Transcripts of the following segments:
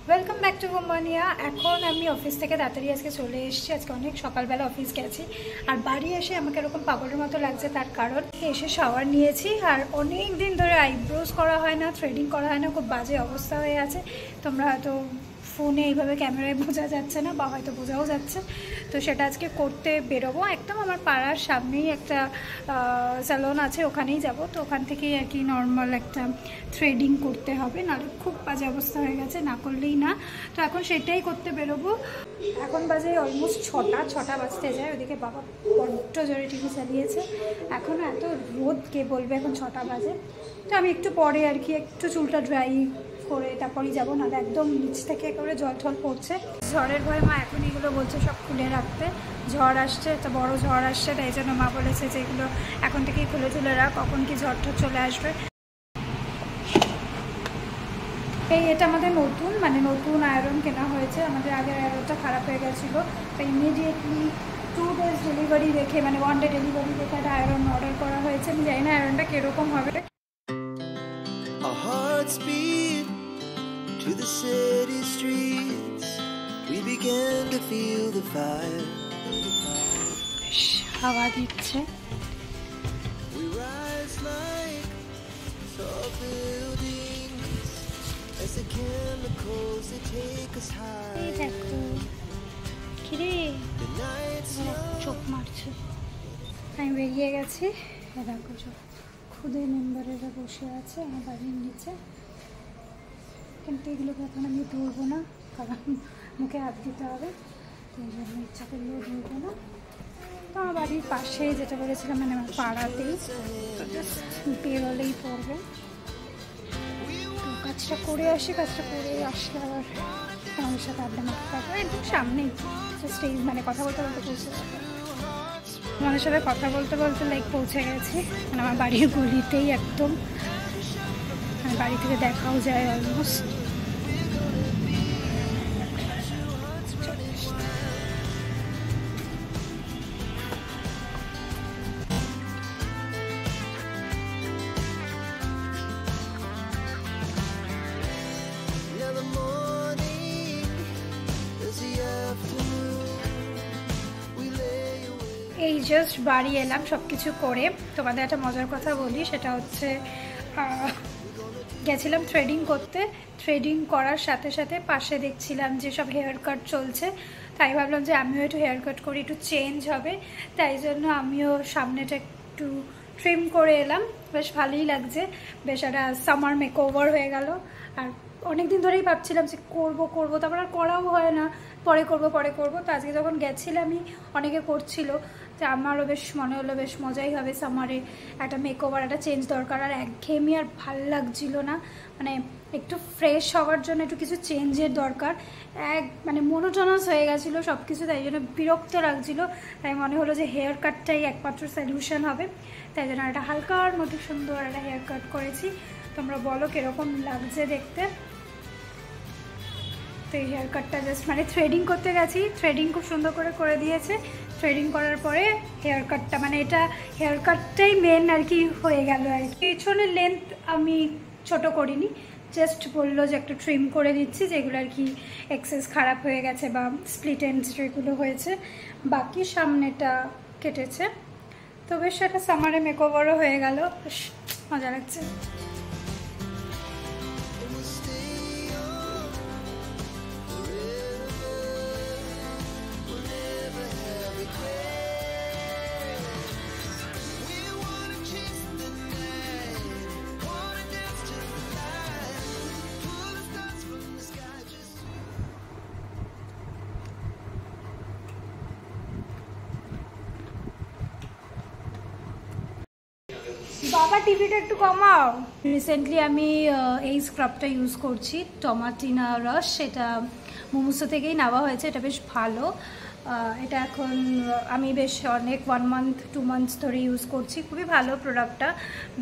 Welcome back to কোম্পানিয়া। এখন আমি office থেকে তাড়াতাড়ি আজকে চলে এসেছি। আজকে অনেক সকালবেলা অফিস গেছি, আর বাড়ি এসে আমাকে এরকম পাগলের মতো লাগছে। তার কারণ এসে শাওয়ার নিয়েছি, আর অনেক দিন ধরে আইব্রোজ করা হয় না, থ্রেডিং করা হয় না, খুব বাজে অবস্থা হয়ে আছে। তোমরা হয়তো ফোনে এইভাবে ক্যামেরায় বোঝা যাচ্ছে না, বা হয়তো বোঝাও যাচ্ছে। তো সেটা আজকে করতে বেরোবো। একদম আমার পাড়ার সামনেই একটা স্যালন আছে, ওখানেই যাব। তো ওখান থেকেই আর কি নর্মাল একটা থ্রেডিং করতে হবে, নাহলে খুব বাজে অবস্থা হয়ে গেছে, না করলেই না। তো এখন সেটাই করতে বেরোবো। এখন বাজে অলমোস্ট ছটা বাজতে যায়। ওদিকে বাবা বড্ড জোরে টিভি চালিয়েছে। এখনও এত রোদ, কে বলবে এখন 6টা বাজে। তো আমি একটু পরে আর কি একটু চুলটা ড্রাই করে তারপরেই যাবো, নাহলে একদম নিচ থেকে করে জল ঠল পড়ছে। ঝড়ের ভয়ে মা এখন এগুলো বলছে সব খুলে রাখতে। ঝড় আসছে, একটা বড় ঝড় আসছে, তাই জন্য মা বলেছে যে এগুলো এখন থেকেই খুলে তুলে রাখ, কখন কি ঝড় ঠড় চলে আসবে। এটা আমাদের নতুন আয়রন কেনা হয়েছে। আমাদের আগের আয়রনটা খারাপ হয়ে গেছিলো, তাই ইমিডিয়েটলি 2 days ডেলিভারি রেখে, 1 day ডেলিভারি রেখে একটা আয়রন অর্ডার করা হয়েছে। আমি জানি না আয়রনটা কীরকম হবে। To the city streets, we began to feel the fire. হাওয়া দিচ্ছে। We rise like tall buildings as the chemicals they take us high. এই দেখো কিরে চোখ মারছে। আমি বেরিয়ে গেছি। দেখো খুদে মেম্বারেরা বসে আছে আমার বাড়ির নিচে, কিন্তু এগুলোকে এখন আমি ধরবো না, কারণ মুখে হাত দিতে হবে, এই জন্য ইচ্ছা করলেও ধরবো না। তো আমার বাড়ির পাশেই যেটা বলেছিলাম, আমার পাড়াতেই, তো জাস্ট বেরোলেই পড়বে। তো কাজটা করে আসলে আবার আমার সাথে আড্ডা মারতে পারবো। একদম সামনেই, জাস্ট এই কথা বলতে বলতে পৌঁছে যাবে। আমার সাথে কথা বলতে বলতে পৌঁছে গেছি, আমার বাড়ির গলিতেই একদম। বাড়ি থেকে দেখাও যায় অলমোস্ট। এই জাস্ট বাড়ি এলাম সব কিছু করে। তোমাদের একটা মজার কথা বলি, সেটা হচ্ছে গেছিলাম থ্রেডিং করতে। থ্রেডিং করার সাথে সাথে পাশে দেখছিলাম যে সব হেয়ার কাট চলছে, তাই ভাবলাম যে আমিও একটু হেয়ার কাট করি, একটু চেঞ্জ হবে। তাই জন্য আমিও সামনেটা একটু ট্রিম করে এলাম। বেশ ভালোই লাগছে, বেশ একটা সামার মেকওভার হয়ে গেল। আর অনেক দিন ধরেই ভাবছিলাম যে করবো, তারপর আর করাও হয় না, পরে করবো। তো আজকে যখন গেছিলামই অনেকে করছিল, তো আমারও বেশ মনে হলো বেশ মজাই হবে। সামারে একটা মেকওভার, একটা চেঞ্জ দরকার। আর একঘেয়েমি আর ভাল লাগছিল না, একটু ফ্রেশ হওয়ার জন্য একটু কিছু চেঞ্জের দরকার। মোনোটোনাস হয়ে গেছিলো সব কিছু, তাই জন্য বিরক্ত লাগছিল। তাই মনে হলো যে হেয়ার কাটটাই একমাত্র সলিউশন হবে। তাই জন্য একটা হালকার মধ্যে সুন্দর একটা হেয়ার কাট করেছি। তোমরা বলো কীরকম লাগছে দেখতে। তো এই হেয়ার কাটটা জাস্ট থ্রেডিং করতে গেছি, থ্রেডিং খুব সুন্দর করে দিয়েছে। থ্রেডিং করার পরে হেয়ার কাটটা এটা হেয়ার কাটটাই মেন আর কি হয়ে গেল আর কি। পেছনের লেন্থ আমি ছোট করিনি, জাস্ট বললো যে একটা ট্রিম করে দিচ্ছি, যেগুলো আর কি এক্সেস খারাপ হয়ে গেছে বা স্প্লিট এন্ডস যেগুলো হয়েছে। বাকি সামনেটা কেটেছে। তো বেশ একটা সামারে মেকওভারও হয়ে গেল, বেশ মজা লাগছে। বাবা টিভিটা একটু কমাও। রিসেন্টলি আমি এই স্ক্রাবটা ইউজ করছি, টমাটিনা রস। সেটা মোমোসো থেকেই নেওয়া হয়েছে, এটা বেশ ভালো। এটা এখন আমি বেশ অনেক 1 month 2 months ধরে ইউজ করছি। খুবই ভালো প্রোডাক্টটা,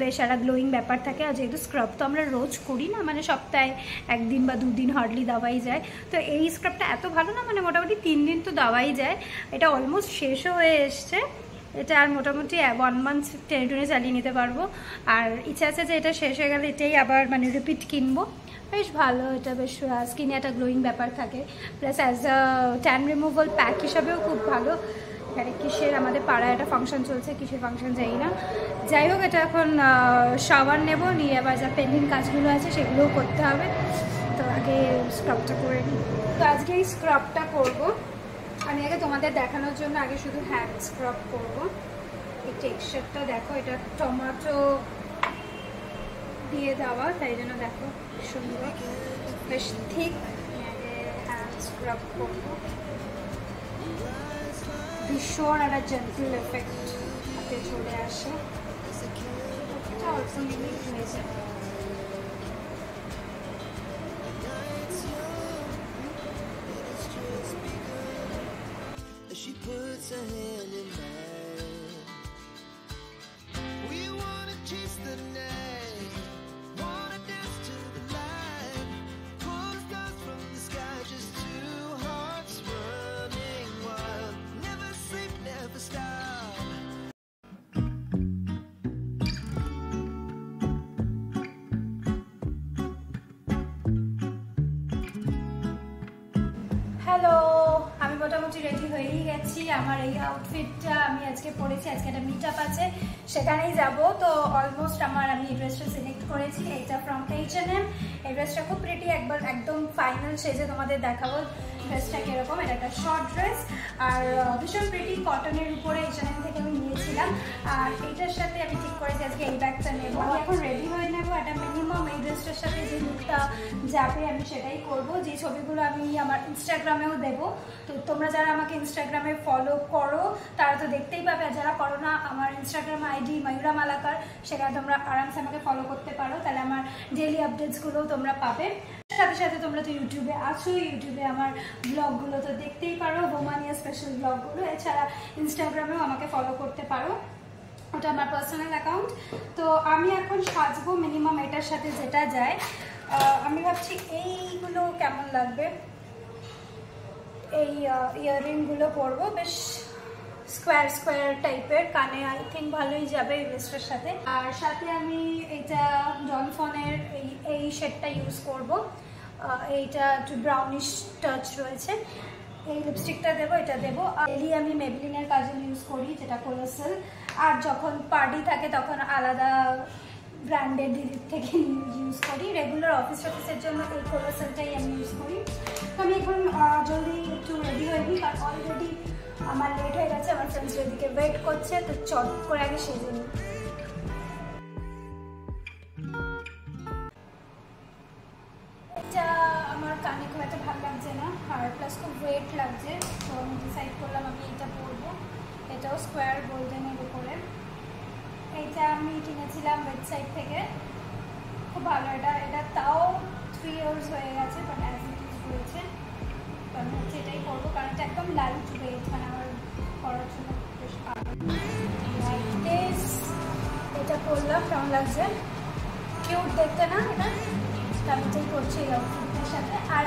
বেশ একটা গ্লোয়িং ব্যাপার থাকে। আর যেহেতু স্ক্রাব তো আমরা রোজ করি না, সপ্তাহে 1 দিন বা 2 দিন হার্ডলি দেওয়াই যায়। তো এই স্ক্রাবটা এত ভালো না, মোটামুটি 3 দিন তো দেওয়াই যায়। এটা অলমোস্ট শেষও হয়ে এসছে। এটা আর মোটামুটি 1 month টেনে চালিয়ে নিতে পারবো। আর ইচ্ছা আছে যে এটা শেষ হয়ে গেলে এটাই আবার রিপিট কিনবো। বেশ ভালো, এটা বেশ স্কিনে একটা গ্লোয়িং ব্যাপার থাকে, plus as a tan removal pack হিসাবেও খুব ভালো। এখানে কিসের আমাদের পাড়ায় একটা ফাংশন চলছে, কিসের ফাংশন যাই না, যাই হোক এটা এখন শাওয়ার নেব, নিয়ে আবার যা পেন্ডিং কাজগুলো আছে সেগুলোও করতে হবে। তো আগে স্ক্রাবটা করে নিই। তো আজকে এই স্ক্রাবটা করবো আমি আগে তোমাদের দেখানোর জন্য, আগে শুধু হ্যান্ড স্ক্রাব করবো। এই টেক্সচারটা দেখো, এটা টমেটো দিয়ে দেওয়া, তাই জন্য দেখো সুন্দর বেশ ঠিক। আগে হ্যান্ড স্ক্রাব করবো, ভীষণ একটা জেন্টল এফেক্ট হাতে চলে আসে, অল্প মিনিট হয়ে যায়। She puts her hand in mine. We wanna chase the night, wanna dance to the light, pull the stars from the sky, just two hearts running wild, never sleep, never stop. Hello, আমি মোটামুটি ready হয়েই গেছি। আমার এই আউটফিটটা আমি আজকে পরেছি, আজকে একটা মিট আপ আছে, সেখানেই যাব। তো অলমোস্ট আমি এই ড্রেসটা সিলেক্ট করেছি, এইটা ফ্রম H&M। এই ড্রেসটা খুব প্রিটি, একবার একদম ফাইনাল সেজে তোমাদের দেখাবো ড্রেসটা কিরকম। এটা একটা শর্ট ড্রেস আর ভীষণ প্রিটি, কটনের উপরে H&M থেকে আমি নিয়েছিলাম। আর এইটার সাথে আমি ঠিক করেছি আজকে এই ব্যাগটা নেবো। আমি এখন রেডি হয়ে নেবো, একটা মিনিমাম এই ড্রেসটার সাথে যে লুকটা যাবে আমি সেটাই করবো। যে ছবিগুলো আমি আমার ইনস্টাগ্রামেও দেবো, তো তোমরা যারা আমাকে ইনস্টাগ্রামে ফলো করো তারা তো দেখতেই পাবে, আর যারা করো না আমার ইনস্টাগ্রাম আইডি ময়ূরা মালাকার, সেখানে তোমরা আরামসে আমাকে ফলো করতে পারো, তাহলে আমার ডেইলি আপডেটসগুলোও তোমরা পাবে। সাথে সাথে তোমরা তো ইউটিউবে আছো, ইউটিউবে আমার ব্লগগুলো তো দেখতেই পারো, বোমানিয়া স্পেশাল ব্লগগুলো। এছাড়া ইনস্টাগ্রামেও আমাকে ফলো করতে পারো, ওটা আমার পার্সোনাল অ্যাকাউন্ট। তো আমি এখন সাজবো মিনিমাম এটার সাথে যেটা যায়। আমি ভাবছি এইগুলো কেমন লাগবে, এই ইয়াররিংগুলো পরবো, বেশ স্কোয়ার স্কোয়ার টাইপের, কানে আই থিঙ্ক ভালোই যাবে এই ড্রেসটার সাথে। আর সাথে আমি এটা জনসনের এই শেডটা ইউজ করব, এইটা একটু ব্রাউনিশ টাচ রয়েছে। এই লিপস্টিকটা দেবো, এটা দেবো। ডেলি আমি মেবলিনের কাজল ইউজ করি, যেটা কোলোসাল। আর যখন পার্টি থাকে তখন আলাদা ব্র্যান্ডের দিদির থেকে ইউজ করি। রেগুলার অফিসের জন্য এই কোলোসালটাই আমি ইউজ করি। তো আমি এখন জলদি একটু রেডি হয়ে নিই, কারণ অলরেডি আমার লেট হয়ে গেছে, আমার ফ্রেন্ডস এদিকে ওয়েট করছে, তো চট করে আগে সেজে নিই। এটা আমার কানে খুব একটা ভালো লাগছে না, আর প্লাস খুব ওয়েট লাগছে, তো আমি ডিসাইড করলাম আমি এটা পরবো। এটাও স্কোয়ার গোল্ডেনের উপরে, এইটা আমি কিনেছিলাম ওয়েবসাইট থেকে, খুব ভালো। এটা তাও 3 ইয়ার্স হয়ে গেছে, বাট অ্যাজ ইট ইজ রয়েছে। তো আমি হচ্ছে এটাই করবো, কারণ এটা একদম লাইট ওয়েট, মানে আমার করার জন্য বেশ ভালো। এটা করলাম, কেমন লাগছে? কিউট দেখতে না এটা? আমি এটাই করছি এই আউটফিটের সাথে। আর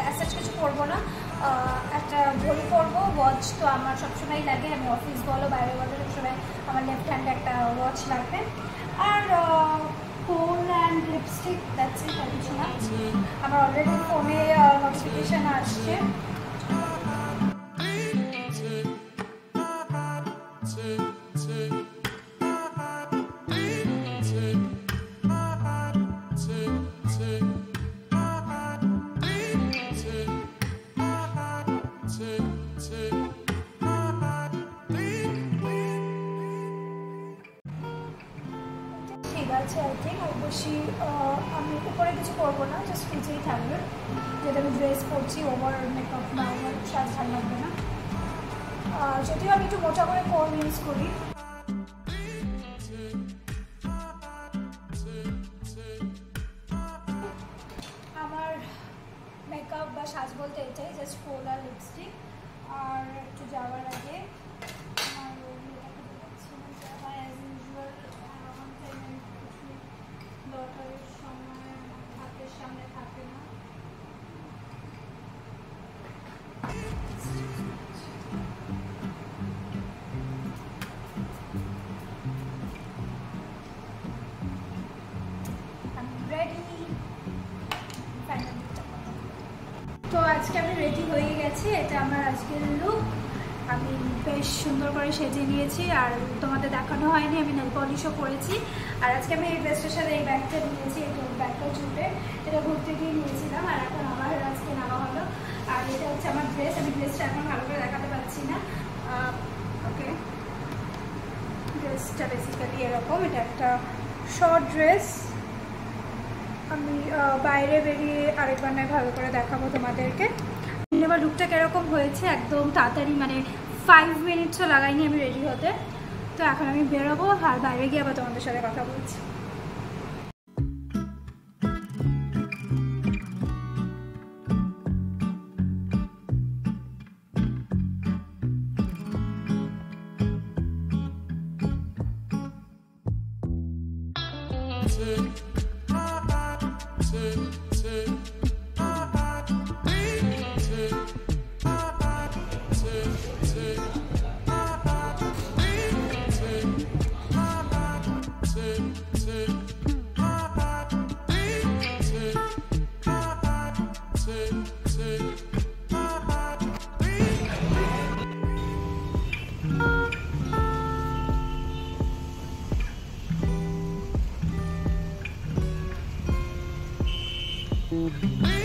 অ্যাসাচ কিছু করবো না, একটা ঘড়ি পরবো, ওয়াচ তো আমার সবসময় লাগে, আমি অফিস বলো বাইরে বলো সবসময় আমার লেফট হ্যান্ডে একটা ওয়াচ লাগবে। আর phone and lipstick, that's it, আর কিছু না। আমার অলরেডি ফোনে নোটিফিকেশান আসছে। ঠিক আছে, আই থিঙ্ক আর বেশি আমি উপরে কিছু করবো না, জাস্ট নিচেই থাকবে, যেটা আমি ড্রেস পরছি। ওভার মেকআপ না, ওভার সাজ ভালো লাগবে না। যদিও আমি একটু মোটা করে কোন ইউজ করি। আমার মেকআপ বা সাজ বলতে এটাই, জাস্ট ফুল আর লিপস্টিক। আর একটু যাওয়ার আগে আমার দরকারের সময় হাতের সামনে থাকে না। I'm ready. তো আজকে আমি রেডি হয়ে গেছি, এটা আমার আজকের লুক। আমি বেশ সুন্দর করে সেজে নিয়েছি, আর তোমাদের দেখানো হয়নি, আমি নেল পলিশও করেছি। আর আজকে আমি এই ড্রেসটার সাথে এই ব্যাগটা নিয়েছি, এই ব্যাগটা ছুটে এটা ঘুরতে গিয়ে নিয়েছিলাম, আর এখন আমার আজকে নেওয়া হলো। আর এটা হচ্ছে আমার ড্রেস, আমি ড্রেসটা এখন ভালো করে দেখাতে পারছি না। ওকে, ড্রেসটা বেসিক্যালি এরকম, এটা একটা শর্ট ড্রেস। আমি বাইরে বেরিয়ে আরেকবার নয় ভালো করে দেখাবো তোমাদেরকে। এবার লুকটা কীরকম হয়েছে, একদম তাড়াতাড়ি, মানে 5 মিনিটসও লাগাইনি আমি রেডি হতে। তো এখন আমি বেরোবো, আর বাইরে গিয়ে আবার তোমাদের সাথে কথা বলছি। We